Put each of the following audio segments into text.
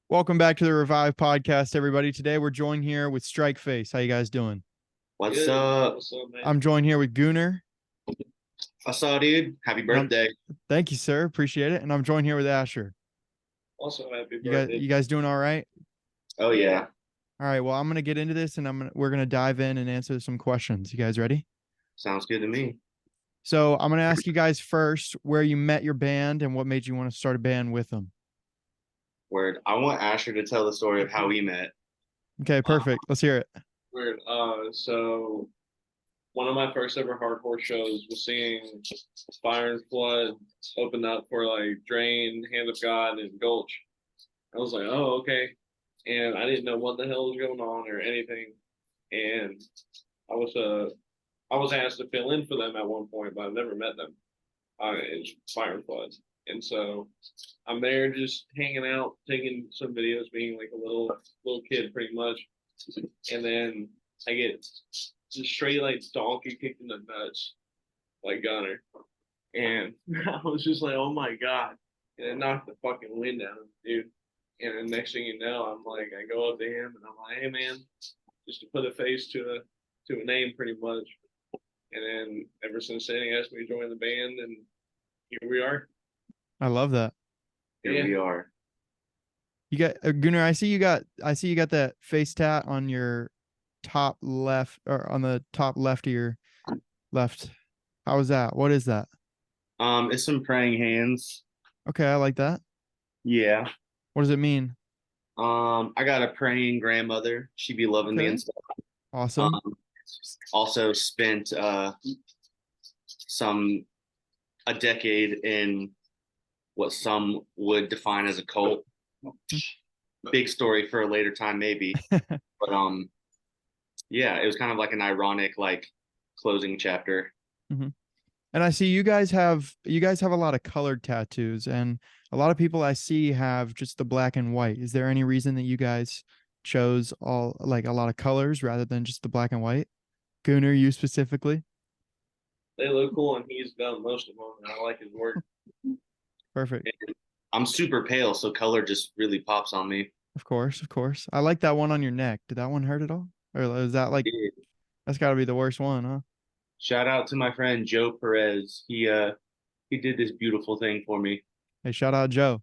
Welcome back to the Revive podcast, everybody. Today we're joined here with Strike Face. How you guys doing? What's Good. up? What's up, man? I'm joined here with Gunnar. What's up, dude? Happy And I'm- birthday. Thank you, sir. Appreciate it. And I'm joined here with Asher. Also, happy You guys, birthday. you guys doing all right? Oh, yeah. All right. Well, I'm gonna get into this, and we're gonna dive in and answer some questions. You guys ready? Sounds good to me. So I'm gonna ask you guys first where you met your band and what made you want to start a band with them. Word. I want Asher to tell the story of how we met. Okay, perfect. Let's hear it. Weird. So one of my first ever hardcore shows was seeing Fire and Flood open up for like Drain, Hand of God, and Gulch. I was like, oh, okay. And I didn't know what the hell was going on or anything. And I was I was asked to fill in for them at one point, but I've never met them. It's Fire and Flood. And so I'm there just hanging out, taking some videos, being like a little kid pretty much. And then I get just straight like donkey kicked in the nuts, like Gunnar. And I was just like, oh my God. And it knocked the fucking wind out of him, dude. And then next thing you know, I'm like, I go up to him and I'm like, hey man, just to put a face to a name pretty much. And then ever since then, he asked me to join the band, and here we are. I love that. Here we are. You got Gunnar. I see you got that face tat on your top left, or on the top left of your left. How is that? What is that? It's some praying hands. Okay, I like that. Yeah. What does it mean? I got a praying grandmother. She be loving me Okay. and stuff. Awesome. Also spent a decade in what some would define as a cult. Big story for a later time, maybe. But yeah, it was kind of like an ironic like closing chapter. Mhm. And I see you guys have a lot of colored tattoos, and a lot of people I see have just the black and white. Is there any reason that you guys chose all like a lot of colors rather than just the black and white? Gunnar, you specifically? They look cool, and he's done most of them, and I like his work. Perfect. And I'm super pale, so color just really pops on me. Of course, of course. I like that one on your neck. Did that one hurt at all? Or is that like that's got to be the worst one, huh? Shout out to my friend Joe Perez. He did this beautiful thing for me. Hey, shout out Joe.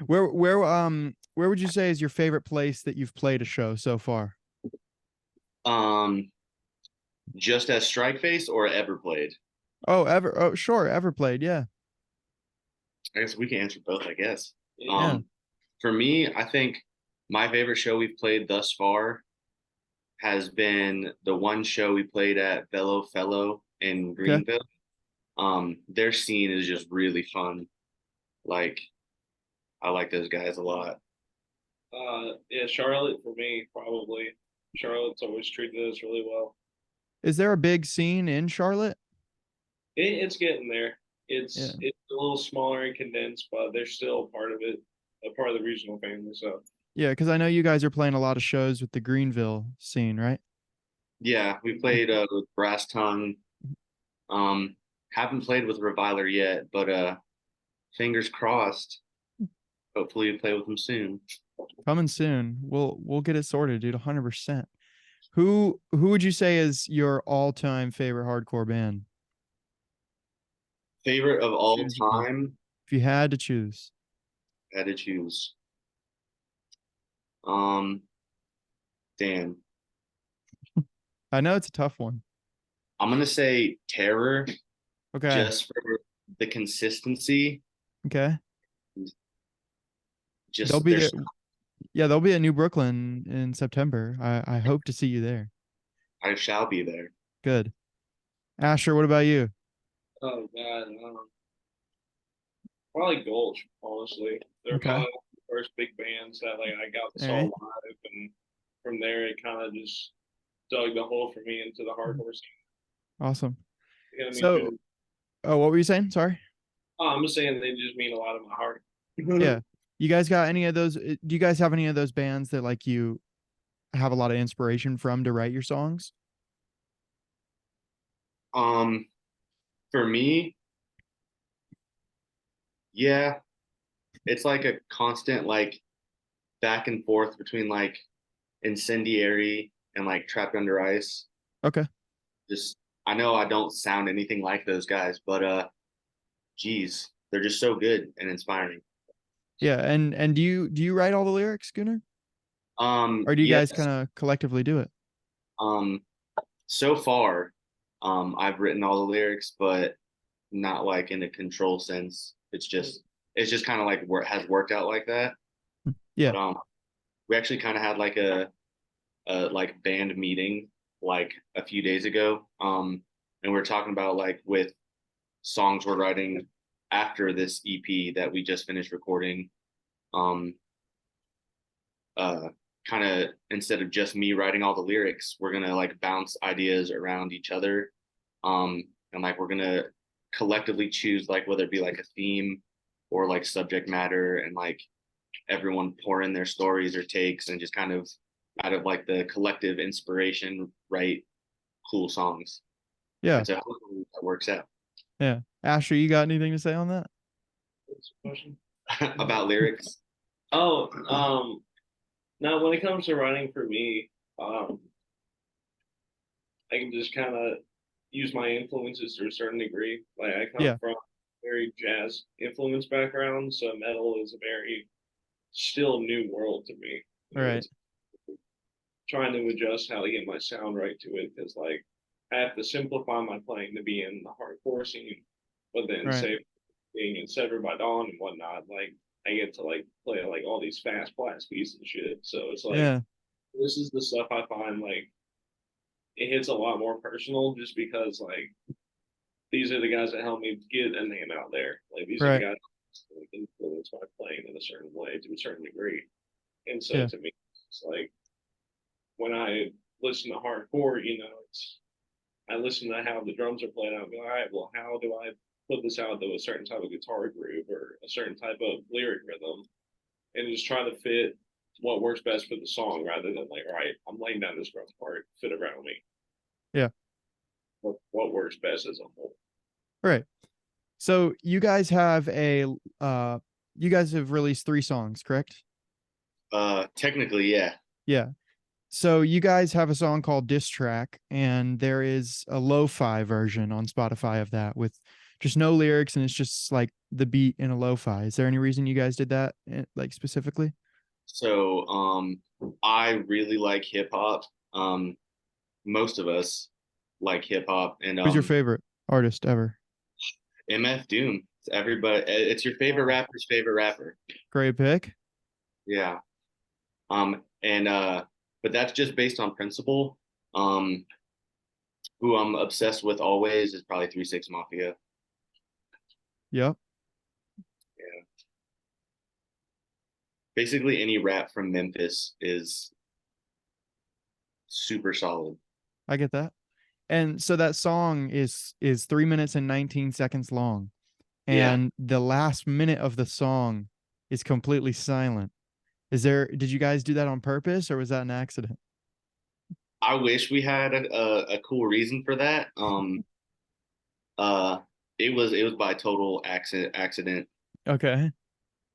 Where would you say is your favorite place that you've played a show so far? Um, just as Strike Face or ever played. Oh, sure, ever played, yeah. I guess we can answer both. I guess. Yeah. For me, I think my favorite show we've played thus far has been the one show we played at Velo Fellow in Okay. Greenville. Their scene is just really fun. Like, I like those guys a lot. Yeah, Charlotte for me probably. Charlotte's always treated us really well. Is there a big scene in Charlotte? It's getting there. It's Yeah. it's a little smaller and condensed, but they're still part of it, a part of the regional family. So Yeah, because I know you guys are playing a lot of shows with the Greenville scene, right? Yeah, we played with Brass Tongue. Um, haven't played with Reviler yet, but fingers crossed. Hopefully, we play with them soon. Coming soon. We'll get it sorted, dude. 100%. Who would you say is your all-time favorite hardcore band? Favorite of all Choose one. time, If you had to choose. had to choose. Um, damn. I know it's a tough one. I'm gonna say Terror, Okay. just for the consistency. Okay. Just They'll be there. there's, Yeah, they'll be at New Brooklyn in September. I hope to see you there. I shall be there. Good. Asher, what about you? oh god, probably Gulch. Honestly, they're Okay. probably one of the first big bands that like I got to All saw right. live, and from there it kind of just dug the hole for me into the hardcore scene. Awesome. You know what I mean? So, oh, what were you saying? Sorry. Oh, I'm just saying they just mean a lot in my heart. Yeah. You guys got any of those? Do you guys have any of those bands that like you have a lot of inspiration from to write your songs? Um, for me, yeah, it's like a constant like back and forth between like incendiary and like trapped under ice. Okay. Just I know I don't sound anything like those guys, but geez, they're just so good and inspiring. Yeah, and do you write all the lyrics, Gunnar? Or do you guys Yes. kind of collectively do it? Um, so far, I've written all the lyrics, but not like in a control sense. It's just kind of like work has worked out like that. Yeah. But we actually kind of had like a like band meeting like a few days ago. And we're talking about like with songs we're writing after this EP that we just finished recording. Um, uh, kind of instead of just me writing all the lyrics, we're gonna like bounce ideas around each other. And like we're gonna collectively choose like whether it be like a theme or like subject matter and like everyone pour in their stories or takes and just kind of out of like the collective inspiration write cool songs. Yeah. And so hopefully that works out. Yeah. Asher, you got anything to say on that? What's the question? About lyrics. Oh, now when it comes to writing for me, I can just kind of use my influences to a certain degree. Like I come Yeah. from a very jazz influence background, so metal is a very still new world to me. All right. It's trying to adjust how to get my sound right to it because like I have to simplify my playing to be in the hardcore scene, but then All right. say being in Severed by Dawn and whatnot, like I get to like play like all these fast blast beats and shit. So it's like Yeah. this is the stuff I find like it hits a lot more personal just because like these are the guys that help me get a name out there. Like these are the Right. guys that influence my playing in a certain way to a certain degree. And so Yeah. to me, it's like when I listen to hardcore, it's I listen to how the drums are played. I'm like, all right, well, how do I put this out to a certain type of guitar groove or a certain type of lyric rhythm, and just try to fit what works best for the song rather than like, all right, I'm laying down this drum part, fit around me. Yeah. What works best as a whole. All right. So you guys have released 3 songs, correct? Technically, yeah. Yeah. So you guys have a song called Diss Track, and there is a lo-fi version on Spotify of that with just no lyrics, and it's just like the beat in a lo-fi. Is there any reason you guys did that, like specifically? So I really like hip hop. Most of us like hip hop and Who's your favorite artist ever? MF Doom. It's everybody it's your favorite rapper's favorite rapper. Great pick. Yeah. And but that's just based on principle. Um who I'm obsessed with always is probably 3 6 Mafia. Yep. Yeah. Basically any rap from Memphis is super solid. I get that. And so that song is 3 minutes and 19 seconds long, Yeah. and the last minute of the song is completely silent. Did you guys do that on purpose, or was that an accident? I wish we had a cool reason for that. Uh it was by total accident. Okay.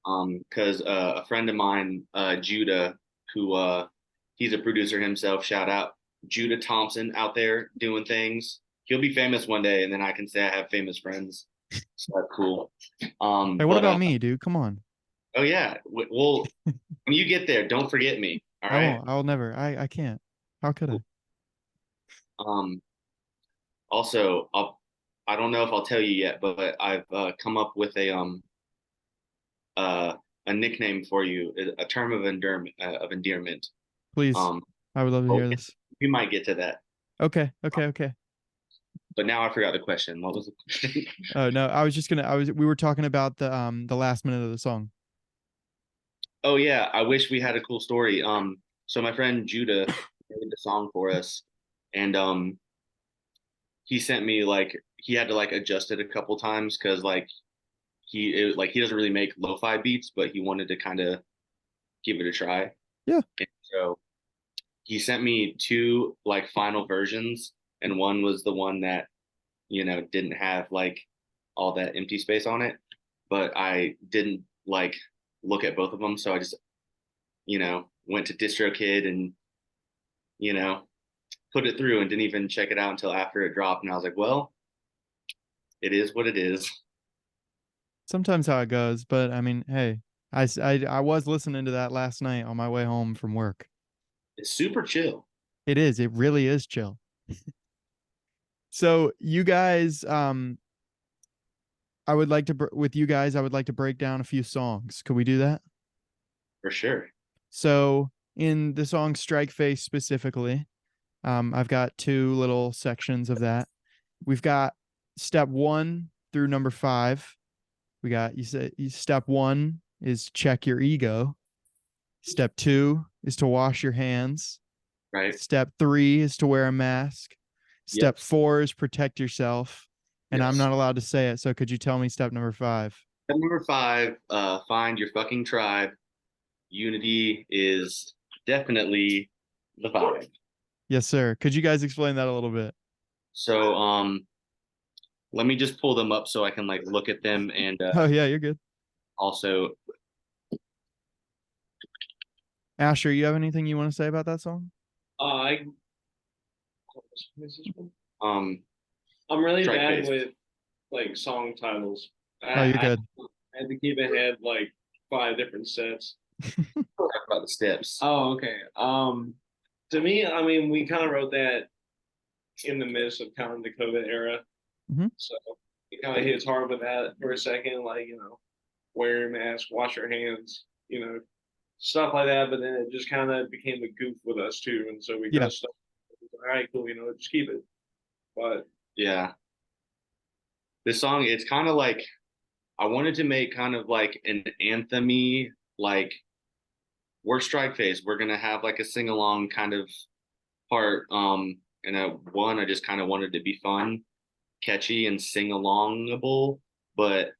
Because a friend of mine, Judah, who he's a producer himself, shout out Judah Thompson out there doing things. He'll be famous one day, and then I can say I have famous friends. So that's cool. Hey, what But about me, dude? Come on. oh yeah, well, when you get there, don't forget me. All I right. won't. I'll never. I can't. How could I? Cool. Um, also, I don't know if I'll tell you yet, but I've come up with uh, a nickname for you, a term of endearment. Please. Um, I would love to well, hear this. we might get to that. Okay. Okay. Okay. But now I forgot the question. What was the question? Oh no, we were talking about the last minute of the song. Oh yeah, I wish we had a cool story. So my friend Judah made the song for us, and he sent me like he had to like adjust it a couple times because like he doesn't really make lo-fi beats, but he wanted to kind of give it a try. Yeah. And so he sent me 2 like final versions, and one was the one that didn't have like all that empty space on it, but I didn't like look at both of them. So I just, went to DistroKid and, put it through and didn't even check it out until after it dropped. And I was like, well, it is what it is. Sometimes how it goes, but I mean, hey, I was listening to that last night on my way home from work. It's super chill. It is. It really is chill. So you guys, I would like to with you guys, I would like to break down a few songs. Could we do that? For sure. So in the song Strike Face specifically, I've got two little sections of that. We've got step 1 through number 5. We got step 1 is check your ego. Step 2 is to wash your hands. Right. Step 3 is to wear a mask. Step 4 is protect yourself. And I'm not allowed to say it. So could you tell me step number 5? Step number 5, find your fucking tribe. Unity is definitely the vibe. Yes, sir. Could you guys explain that a little bit? So, let me just pull them up so I can like look at them and Oh yeah, you're good. also Asher, you have anything you want to say about that song? I um I'm really Strike bad Face. with like song titles. Oh, you're good. I had to keep ahead like 5 different sets. Talk about the steps. Oh, okay. To me, I mean, we kind of wrote that in the midst of kind of the COVID era, so it kind of hits hard with that for a second, like wear your mask, wash your hands, stuff like that. But then it just kind of became a goof with us too, and so we kind of stuck. All right, cool, just keep it. But yeah, this song, it's kind of like I wanted to make kind of like an anthem-y, like we're Strike Face. We're gonna have like a sing along kind of part. And I just kind of wanted to be fun, catchy, and sing alongable, but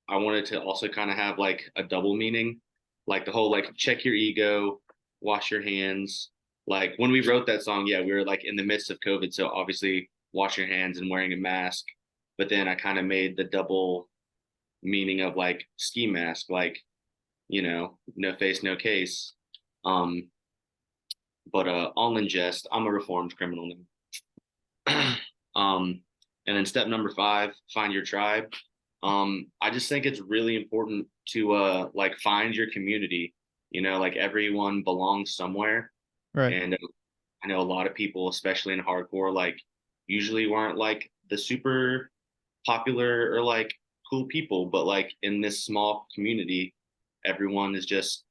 I wanted to also kind of have like a double meaning, like the whole like check your ego, wash your hands. Like when we wrote that song, yeah, we were like in the midst of COVID, so obviously wash your hands and wearing a mask. But then I kind of made the double meaning of like ski mask, like no face, no case. Um, but all in jest, I'm a reformed criminal now. And then step number 5, find your tribe. I just think it's really important to like find your community. Like everyone belongs somewhere. Right. And I know a lot of people, especially in hardcore, like usually weren't like the super popular or like cool people, but like in this small community, everyone is just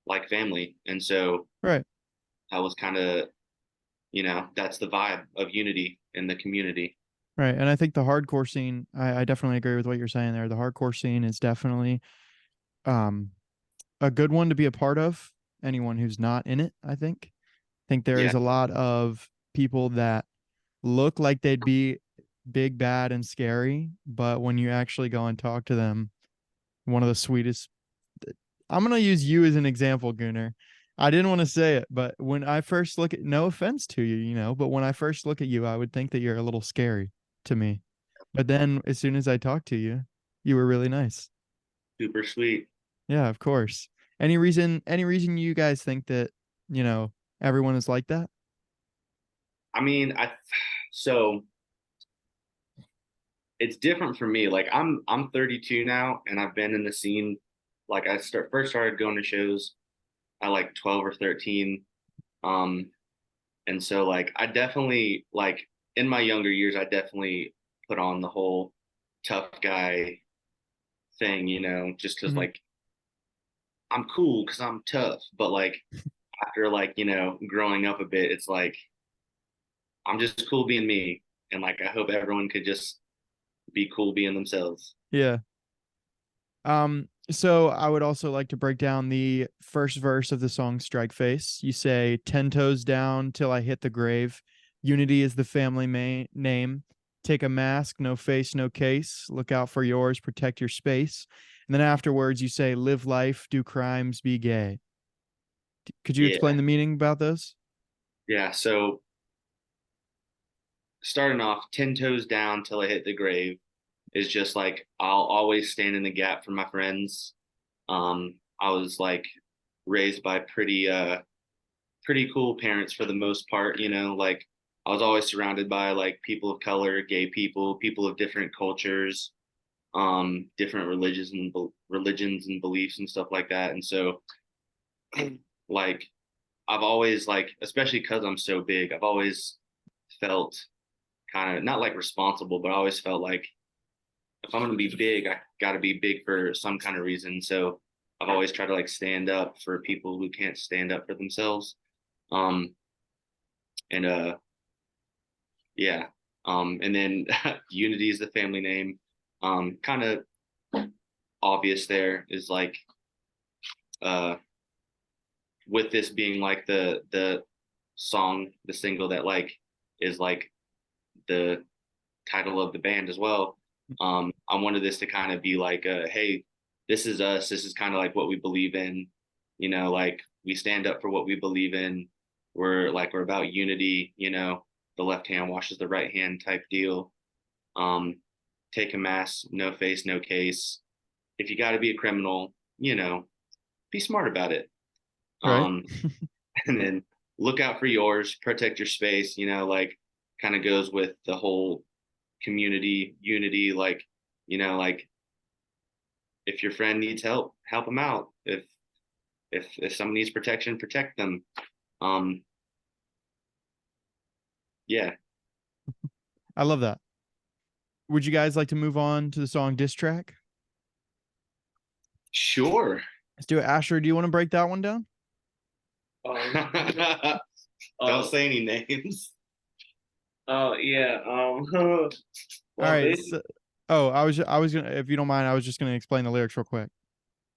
like family. And so Right. that was kind of, that's the vibe of unity in the community. Right. And I think the hardcore scene, I definitely agree with what you're saying there. The hardcore scene is definitely um a good one to be a part of. Anyone who's not in it, I think there Yeah. is a lot of people that look like they'd be big, bad, and scary, but when you actually go and talk to them, one of the sweetest. I'm gonna use you as an example, Gunnar. I didn't want to say it, but when I first look at, no offense to you, but when I first look at you, I would think that you're a little scary to me. But then as soon as I talked to you, you were really nice. Super sweet. Yeah, of course. Any reason you guys think that, everyone is like that? I mean, so it's different for me. Like I'm 32 now, and I've been in the scene. Like I first started going to shows at like 12 or 13. Um, and so like I definitely like in my younger years, I definitely put on the whole tough guy thing, just because Mhm. like I'm cool because I'm tough. But like after like growing up a bit, it's like I'm just cool being me, and like I hope everyone could just be cool being themselves. Yeah. So I would also like to break down the first verse of the song Strike Face. You say 10 toes down till I hit the grave. Unity is the family name. Take a mask, no face, no case. Look out for yours, protect your space. And then afterwards you say live life, do crimes, be gay. Could you Yeah, explain the meaning about those? yeah. So starting off 10 toes down till I hit the grave is just like I'll always stand in the gap for my friends. I was like raised by pretty cool parents for the most part, you know, like I was always surrounded by like people of color, gay people, people of different cultures, different religions and beliefs and stuff like that. And so like I've always like, especially because I'm so big, I've always felt kind of not like responsible, but I always felt like if I'm gonna be big, I gotta be big for some kind of reason. So I've always tried to like stand up for people who can't stand up for themselves. Um and yeah. And then Unity is the family name. Kind of obvious there is like uh with this being like the song, the single that like is like the title of the band as well. I wanted this to kind of be like hey, this is us. This is kind of like what we believe in, you know, like we stand up for what we believe in. We're about unity, you know, the left hand washes the right hand type deal. Um, take a mask, no face, no case. If you got to be a criminal, you know, be smart about it. Right. Um, and then look out for yours, protect your space, you know, like kind of goes with the whole community unity, like, you know, like if your friend needs help, help them out. If someone needs protection, protect them. Um, yeah, I love that. Would you guys like to move on to the song Diss Track? sure. Let's do it. Asher, do you want to break that one down? Um, Don't say any names. Oh yeah. All Well, right. basically, So, oh, I was gonna, if you don't mind, I was just gonna explain the lyrics real quick.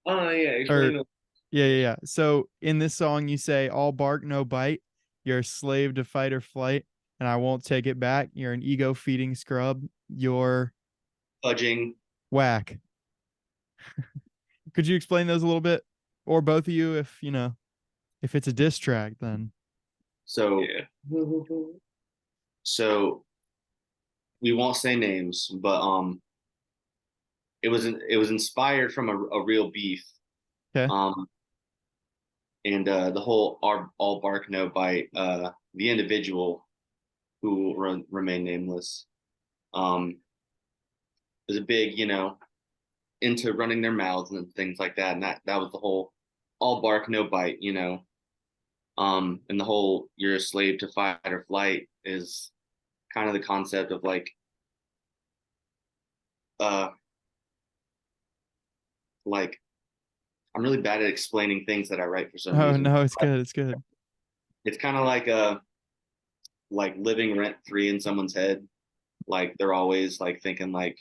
oh yeah. Or Explain the yeah. So in this song, you say, "All bark, no bite. You're a slave to fight or flight, and I won't take it back. You're an ego feeding scrub. You're Fudging. whack." Could you explain those a little bit, or both of you, if you know, if it's a diss track, then So yeah. so we won't say names, but it was inspired from a real beef. okay. Um, and the whole all bark no bite. The individual who remain nameless um is a big, you know, into running their mouths and things like that, and that was the whole all bark no bite, you know. And the whole you're a slave to fight or flight is kind of the concept of uh like I'm really bad at explaining things that I write for some Oh reason. no, it's good. It's good. It's kind of like living rent free in someone's head. Like they're always like thinking like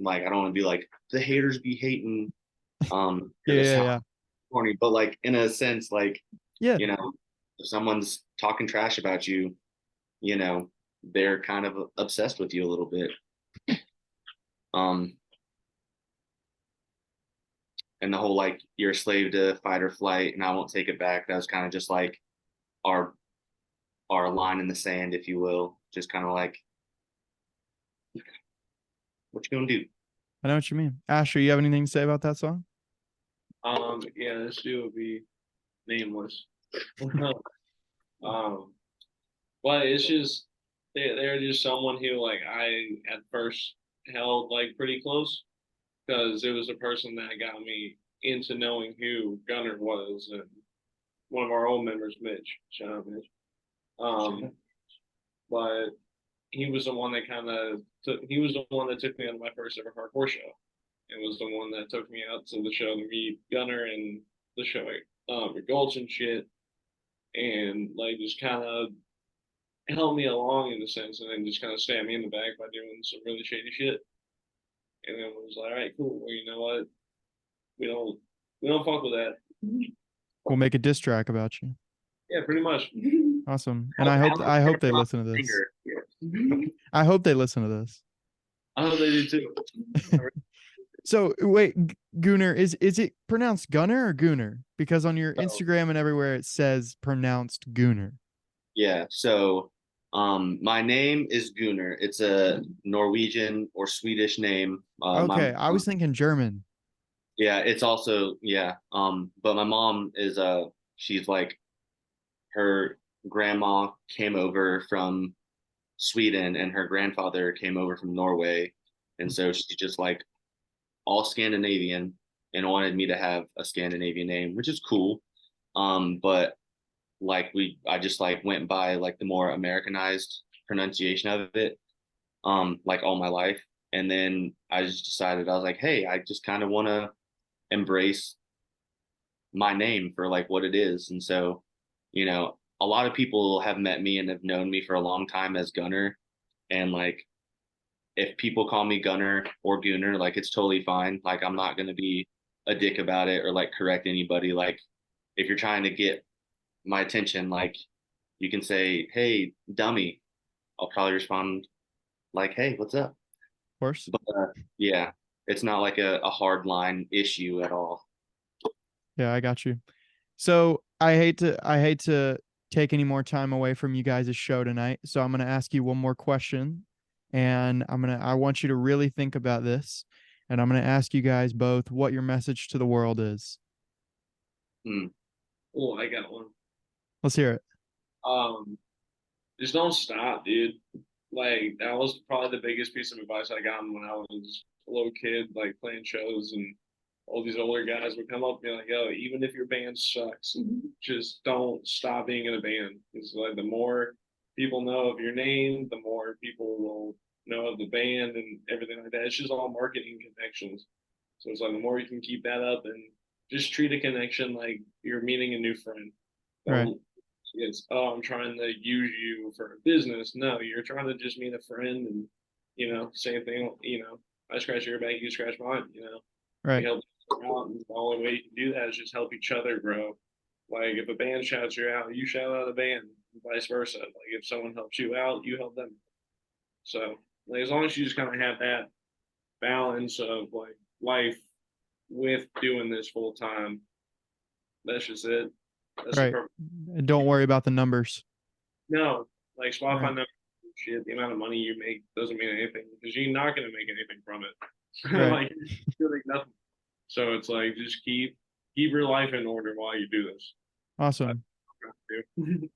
I don't want to be like the haters be hating. Yeah, That yeah, sounds yeah. corny, but like in a sense, like Yeah. you know, if someone's talking trash about you, you know, they're kind of obsessed with you a little bit. Um, and the whole like you're a slave to fight or flight, and I won't take it back. That was kind of just like our our line in the sand, if you will. Just kind of like, what you gonna do? I know what you mean. Asher, you have anything to say about that song? Yeah. This dude would be nameless. um, but it's just they're just someone who like I at first held like pretty close because it was the person that got me into knowing who Gunnar was and one of our old members, Mitch. Shout out Mitch. But he was the one that kind of took. He was the one that took me on my first ever hardcore show. It was the one that took me out to the show to meet Gunnar and the show with Gulch and shit, and like just kind of helped me along in a sense, and then just kind of stabbed me in the back by doing some really shady shit. And then it was like, all right, cool. Well, you know what? We don't we don't fuck with that. We'll make a diss track about you. Yeah, pretty much. Awesome. And I hope they listen to this. I hope they listen to this. I hope they do too. So wait, Gunnar, is it pronounced Gunnar or Gunnar? Because on your Oh. Instagram and everywhere it says pronounced Gunnar. Yeah. So, my name is Gunnar. It's a Norwegian or Swedish name. Okay, I was thinking German. Yeah, it's also but my mom is she's like her grandma came over from Sweden and her grandfather came over from Norway. And so she's just like all Scandinavian and wanted me to have a Scandinavian name, which is cool. But like I just like went by like the more Americanized pronunciation of it, like all my life. And then I just decided I was like, hey, I just kind of want to embrace my name for like what it is. And so, a lot of people have met me and have known me for a long time as Gunnar. And like if people call me Gunnar or Gunnar, like it's totally fine. Like I'm not gonna be a dick about it or like correct anybody. Like if you're trying to get my attention, like you can say, hey, dummy. I'll probably respond like, hey, what's up? Of course. But yeah, it's not like a hard line issue at all. Yeah, I got you. So I hate to take any more time away from you guys' show tonight. So I'm gonna ask you one more question, and I want you to really think about this, and I'm gonna ask you guys both what your message to the world is. Oh, I got one. Let's hear it. Just don't stop, dude. Like that was probably the biggest piece of advice I got when I was a little kid, like playing shows, and all these older guys would come up and be like, "Yo, even if your band sucks, just don't stop being in a band." It's like the more people know of your name, the more people will know of the band and everything like that. It's just all marketing connections. So it's like the more you can keep that up and just treat a connection like you're meeting a new friend. Right. Don't it's, oh, I'm trying to use you for a business. No, you're trying to just meet a friend and, same thing, I scratch your back, you scratch mine, we Right. help each other out. And the only way you can do that is just help each other grow. Like if a band shouts you out, you shout out the band, and vice versa. Like if someone helps you out, you help them. So like, as long as you just kind of have that balance of like life with doing this full time, that's just it. That's the Right. perfect. And don't worry about the numbers. No, like Spotify Right. numbers, shit. The amount of money you make doesn't mean anything because you're not going to make anything from it. Right. Like you're like nothing. So it's like just keep your life in order while you do this. Awesome.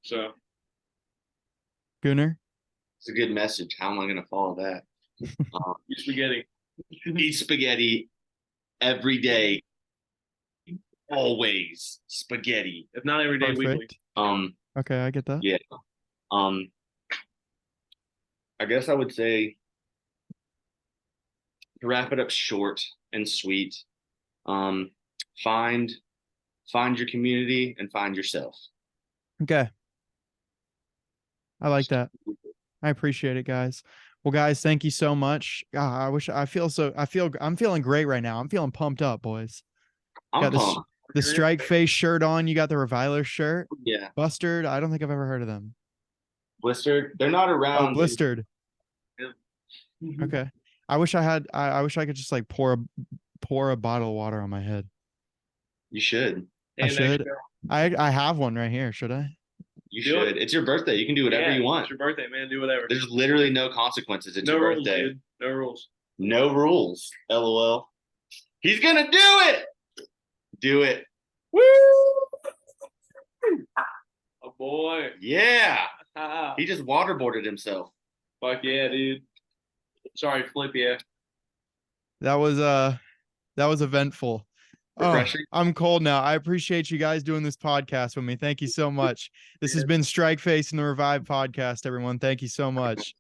So Gunnar? It's a good message. How am I going to follow that? eat spaghetti. Eat spaghetti every day, always spaghetti. If not every day, weekly. Perfect. Okay, I get that. Yeah. I guess I would say to wrap it up short and sweet, find your community and find yourself. Okay. I like that. I appreciate it, guys. Well, guys, thank you so much. I'm feeling great right now. I'm feeling pumped up, boys. I'm Got pumped. the Strike Face shirt on. You got the Reviler shirt. Yeah. Bustard. I don't think I've ever heard of them. Blistered. They're not Oh, around. Blistered. Yeah. Okay. I wish I wish I could just like pour a bottle of water on my head. You should. I should. I have one right here. Should I? You should. It's your birthday. You can do whatever you want. It's your birthday, man. Do whatever. There's literally no consequences. It's no your rules, birthday. dude. No rules. No rules. LOL. He's gonna do it. Do it. Woo! Oh boy. Yeah. Ah, He just waterboarded himself. fuck yeah, dude. Sorry, flip yeah. That was eventful. Refreshing. Oh, I'm cold now. I appreciate you guys doing this podcast with me. Thank you so much. This has been Strike Face and the Revive podcast, everyone. Thank you so much.